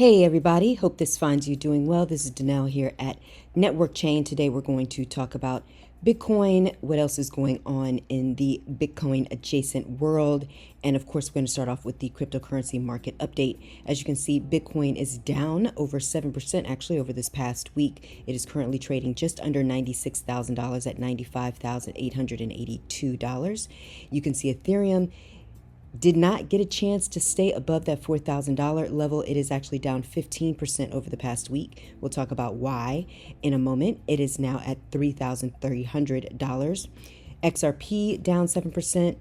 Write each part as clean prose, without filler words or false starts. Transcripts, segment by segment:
Hey everybody, hope this finds you doing well. This is Danelle here at Networkchain. Today we're going to talk about Bitcoin, what else is going on in the Bitcoin adjacent world, and of course we're going to start off with the cryptocurrency market update. As you can see, Bitcoin is down over 7% actually over this past week. It is currently trading just under $96,000 at $95,882. You can see Ethereum did not get a chance to stay above that $4,000 level. It is actually down 15% over the past week. We'll talk about why in a moment. It is now at $3,300. XRP down 7%.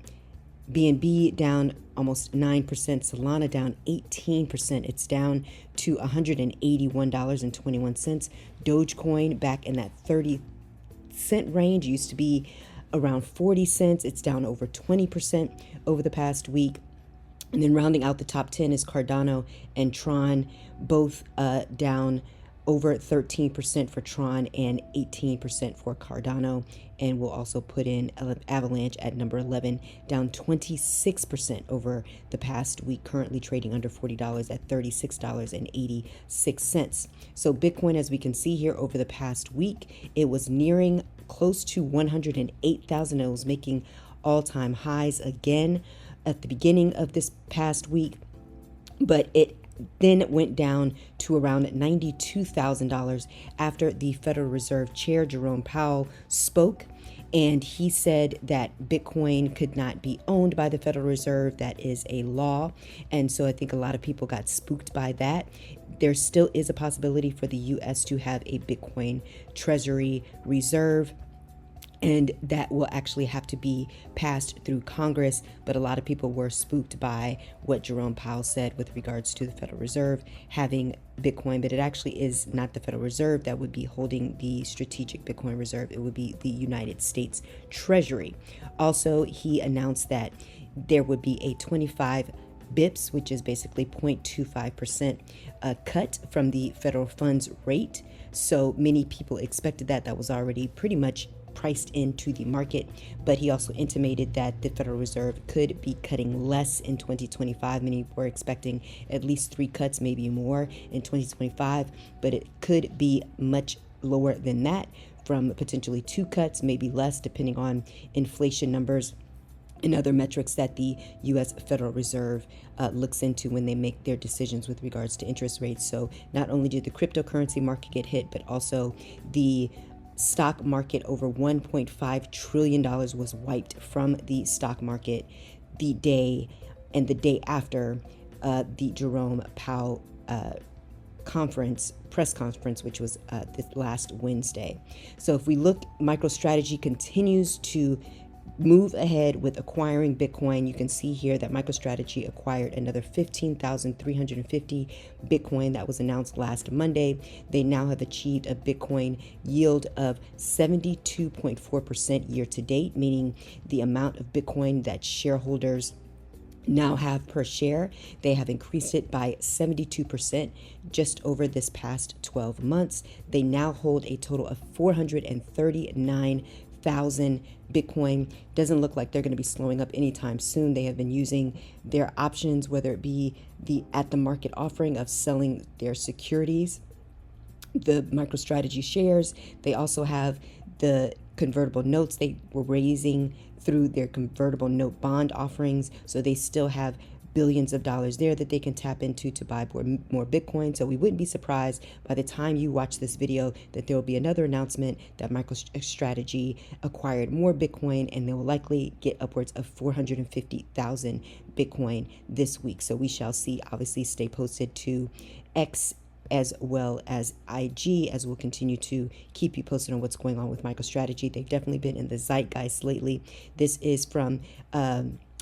BNB down almost 9%. Solana down 18%. It's down to $181.21. Dogecoin back in that 30-cent range. It used to be around 40 cents. It's down over 20% over the past week. And then rounding out the top 10 is Cardano and Tron, both down over 13% for Tron and 18% for Cardano. And we'll also put in Avalanche at number 11, down 26% over the past week, currently trading under $40 at $36.86. So Bitcoin, as we can see here over the past week, it was nearing close to 108,000. It was making all-time highs again at the beginning of this past week, but it then went down to around $92,000 after the Federal Reserve Chair Jerome Powell spoke, and he said that Bitcoin could not be owned by the Federal Reserve. That is a law. And so I think a lot of people got spooked by that. There still is a possibility for the US to have a Bitcoin Treasury Reserve, and that will actually have to be passed through Congress. But a lot of people were spooked by what Jerome Powell said with regards to the Federal Reserve having Bitcoin, but it actually is not the Federal Reserve that would be holding the strategic Bitcoin reserve. It would be the United States Treasury. Also, he announced that there would be a 25 bips, which is basically 0.25% cut from the federal funds rate. So many people expected that. That was already pretty much priced into the market, but he also intimated that the Federal Reserve could be cutting less in 2025. Many were expecting at least 3 cuts, maybe more in 2025, but it could be much lower than that, from potentially 2 cuts, maybe less, depending on inflation numbers and other metrics that the U.S. Federal Reserve looks into when they make their decisions with regards to interest rates. So not only did the cryptocurrency market get hit, but also the stock market. Over $1.5 trillion was wiped from the stock market the day after the Jerome Powell press conference, which was this last Wednesday. So if we look, MicroStrategy continues to move ahead with acquiring Bitcoin. You can see here that MicroStrategy acquired another 15,350 Bitcoin. That was announced last Monday. They now have achieved a Bitcoin yield of 72.4% year to date, meaning the amount of Bitcoin that shareholders now have per share. They have increased it by 72% just over this past 12 months. They now hold a total of 439,000 Bitcoin. Doesn't look like they're going to be slowing up anytime soon. They have been using their options, whether it be the at the market offering of selling their securities, the MicroStrategy shares. They also have the convertible notes they were raising through their convertible note bond offerings. So they still have billions of dollars there that they can tap into to buy more Bitcoin. So we wouldn't be surprised by the time you watch this video that there will be another announcement that MicroStrategy acquired more Bitcoin, and they will likely get upwards of 450,000 Bitcoin this week. So we shall see. Obviously, stay posted to X as well as IG, as we'll continue to keep you posted on what's going on with MicroStrategy. They've definitely been in the zeitgeist lately. This is from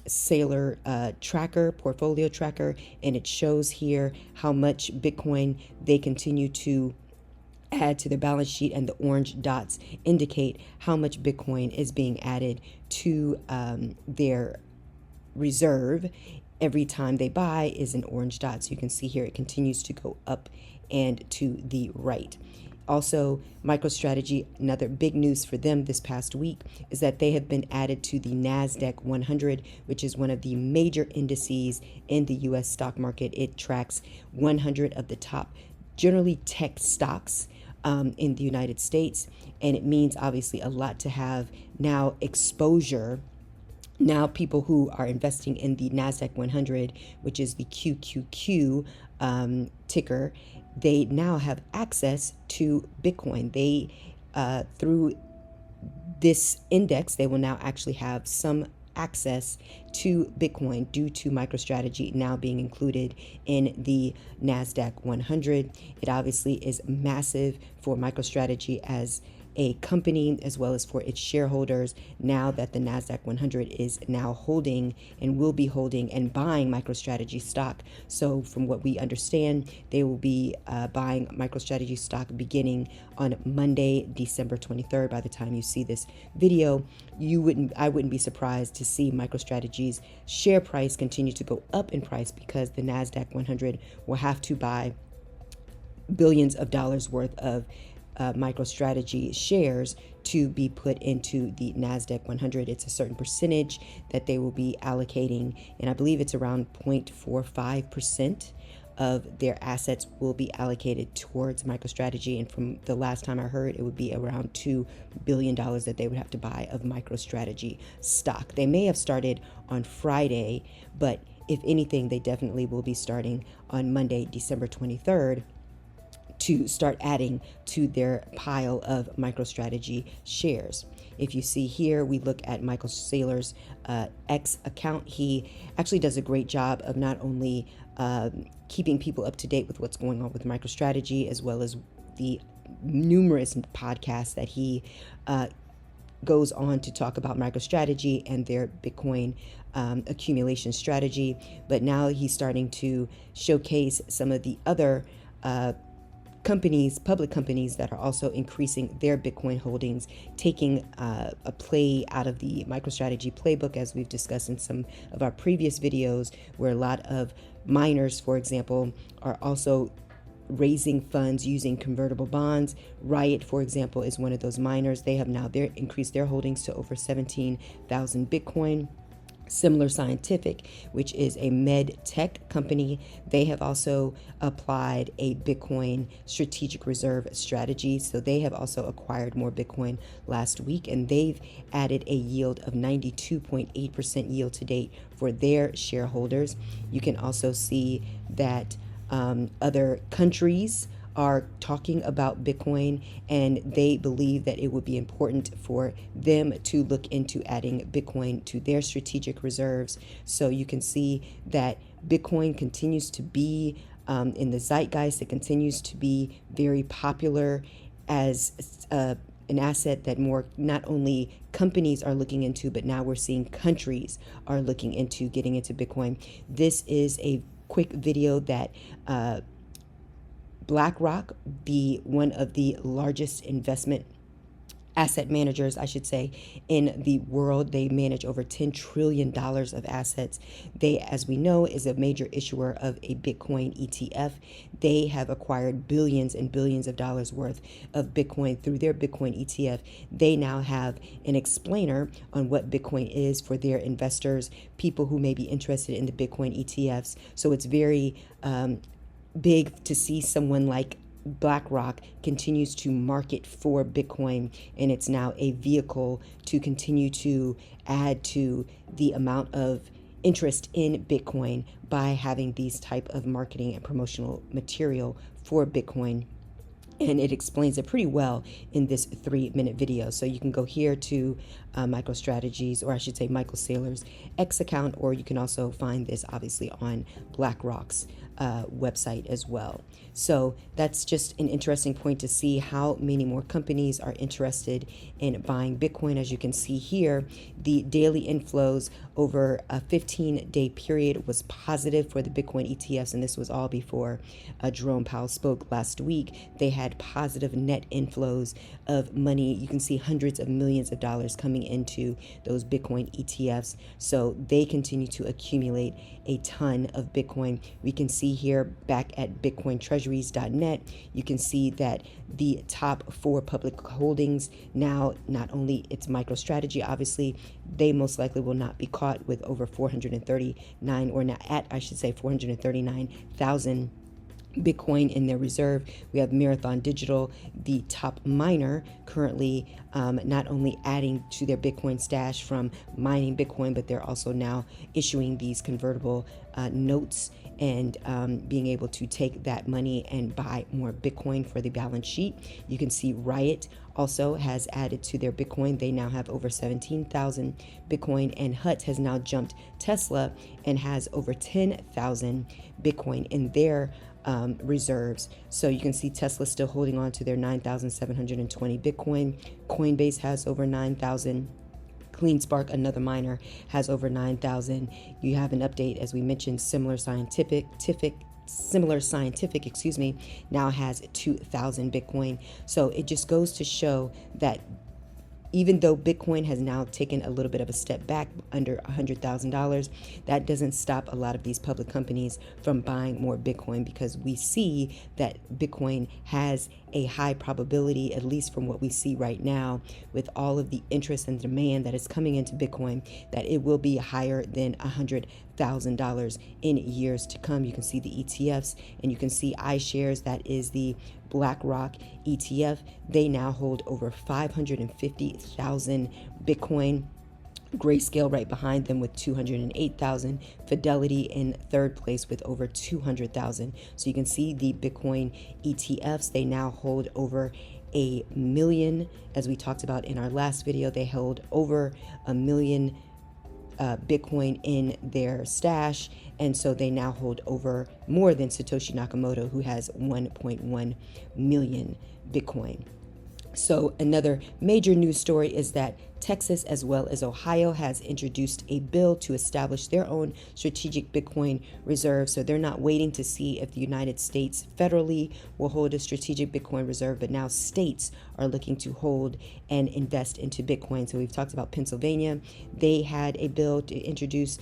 Sailor Tracker, Portfolio Tracker, and it shows here how much Bitcoin they continue to add to their balance sheet, and the orange dots indicate how much Bitcoin is being added to their reserve. Every time they buy is an orange dot. So you can see here it continues to go up and to the right. Also, MicroStrategy, another big news for them this past week is that they have been added to the NASDAQ 100, which is one of the major indices in the US stock market. It tracks 100 of the top, generally tech stocks in the United States. And it means obviously a lot to have now exposure. Now, people who are investing in the NASDAQ 100, which is the QQQ ticker, they now have access to Bitcoin. They, through this index, they will now actually have some access to Bitcoin due to MicroStrategy now being included in the NASDAQ 100. It obviously is massive for MicroStrategy as a company, as well as for its shareholders, now that the NASDAQ 100 is now holding and will be holding and buying MicroStrategy stock. So from what we understand, they will be buying MicroStrategy stock beginning on Monday, December 23rd. By the time you see this video, I wouldn't be surprised to see MicroStrategy's share price continue to go up in price, because the NASDAQ 100 will have to buy billions of dollars worth of MicroStrategy shares to be put into the NASDAQ 100. It's a certain percentage that they will be allocating, and I believe it's around 0.45% of their assets will be allocated towards MicroStrategy. And from the last time I heard, it would be around $2 billion that they would have to buy of MicroStrategy stock. They may have started on Friday, but if anything, they definitely will be starting on Monday, December 23rd, to start adding to their pile of MicroStrategy shares. If you see here, we look at Michael Saylor's X account. He actually does a great job of not only keeping people up to date with what's going on with MicroStrategy, as well as the numerous podcasts that he goes on to talk about MicroStrategy and their Bitcoin accumulation strategy. But now he's starting to showcase some of the other companies, public companies, that are also increasing their Bitcoin holdings, taking a play out of the MicroStrategy playbook, as we've discussed in some of our previous videos, where a lot of miners, for example, are also raising funds using convertible bonds. Riot, for example, is one of those miners. They have now increased their holdings to over 17,000 Bitcoin. Similar Scientific, which is a med tech company, they have also applied a Bitcoin strategic reserve strategy. So they have also acquired more Bitcoin last week, and they've added a yield of 92.8% yield to date for their shareholders. You can also see that other countries are talking about Bitcoin, and they believe that it would be important for them to look into adding Bitcoin to their strategic reserves. So you can see that Bitcoin continues to be in the zeitgeist. It continues to be very popular as an asset that more not only companies are looking into, but now we're seeing countries are looking into getting into Bitcoin. This is a quick video that BlackRock, one of the largest investment asset managers, I should say, in the world. They manage over $10 trillion of assets. They, as we know, is a major issuer of a Bitcoin ETF. They have acquired billions and billions of dollars worth of Bitcoin through their Bitcoin ETF. They now have an explainer on what Bitcoin is for their investors, people who may be interested in the Bitcoin ETFs. So it's very big to see someone like BlackRock continues to market for Bitcoin, and it's now a vehicle to continue to add to the amount of interest in Bitcoin by having these type of marketing and promotional material for Bitcoin. And it explains it pretty well in this 3-minute video. So you can go here to MicroStrategy's, or I should say Michael Saylor's X account, or you can also find this obviously on BlackRock's website as well. So that's just an interesting point to see how many more companies are interested in buying Bitcoin. As you can see here, the daily inflows over a 15-day period was positive for the Bitcoin ETFs, and this was all before Jerome Powell spoke last week. They had positive net inflows of money. You can see hundreds of millions of dollars coming into those Bitcoin ETFs. So they continue to accumulate a ton of Bitcoin. We can see here back at bitcointreasuries.net, you can see that the top 4 public holdings now, not only it's MicroStrategy, obviously, they most likely will not be caught with over 439, or not at, I should say, 439,000 Bitcoin in their reserve. We have Marathon Digital, the top miner, currently not only adding to their Bitcoin stash from mining Bitcoin, but they're also now issuing these convertible notes and being able to take that money and buy more Bitcoin for the balance sheet. You can see Riot also has added to their Bitcoin. They now have over 17,000 Bitcoin, and Hut has now jumped Tesla and has over 10,000 Bitcoin in their reserves. So you can see Tesla still holding on to their 9,720 Bitcoin. Coinbase has over 9,000. CleanSpark, another miner, has over 9,000. You have an update, as we mentioned, Similar Scientific, now has 2,000 Bitcoin. So it just goes to show that even though Bitcoin has now taken a little bit of a step back under $100,000, that doesn't stop a lot of these public companies from buying more Bitcoin, because we see that Bitcoin has a high probability, at least from what we see right now, with all of the interest and demand that is coming into Bitcoin, that it will be higher than $100,000 in years to come. You can see the ETFs, and you can see iShares, that is the BlackRock ETF. They now hold over 550,000 Bitcoin. Grayscale right behind them with 208,000. Fidelity in third place with over 200,000. So you can see the Bitcoin ETFs, they now hold over a million. As we talked about in our last video, they hold over a million Bitcoin in their stash, and so they now hold over more than Satoshi Nakamoto, who has 1.1 million Bitcoin. So another major news story is that Texas, as well as Ohio, has introduced a bill to establish their own strategic Bitcoin reserve. So they're not waiting to see if the United States federally will hold a strategic Bitcoin reserve, but now states are looking to hold and invest into Bitcoin. So we've talked about Pennsylvania. They had a bill to introduce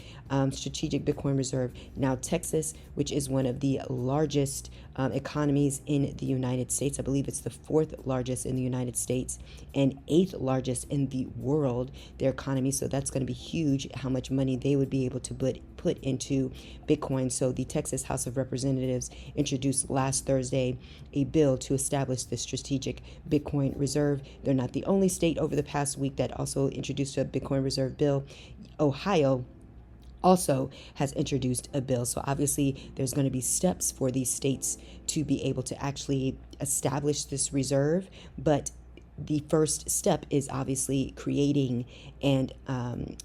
strategic Bitcoin reserve. Now Texas, which is one of the largest economies in the United States, I believe it's the 4th largest in the United States and 8th largest in the world, their economy. So that's going to be huge, how much money they would be able to put into Bitcoin. So the Texas House of Representatives introduced last Thursday a bill to establish the strategic Bitcoin reserve. They're not the only state over the past week that also introduced a Bitcoin reserve bill. Ohio also has introduced a bill. So obviously there's going to be steps for these states to be able to actually establish this reserve, but the first step is obviously creating and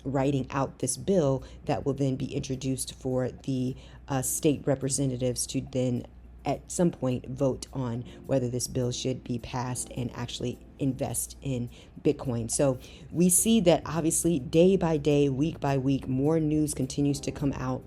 writing out this bill that will then be introduced for the state representatives to then at some point vote on whether this bill should be passed and actually invest in Bitcoin. So we see that obviously day by day, week by week, more news continues to come out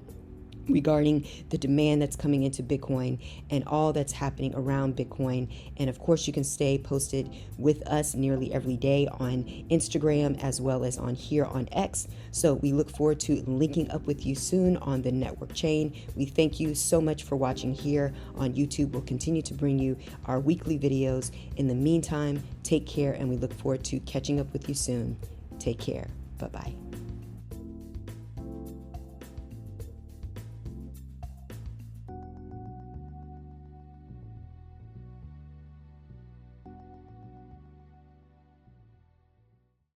regarding the demand that's coming into Bitcoin and all that's happening around Bitcoin. And of course, you can stay posted with us nearly every day on Instagram as well as on here on X. So we look forward to linking up with you soon on the Networkchain. We thank you so much for watching here on YouTube. We'll continue to bring you our weekly videos. In the meantime, take care, and we look forward to catching up with you soon. Take care. Bye-bye.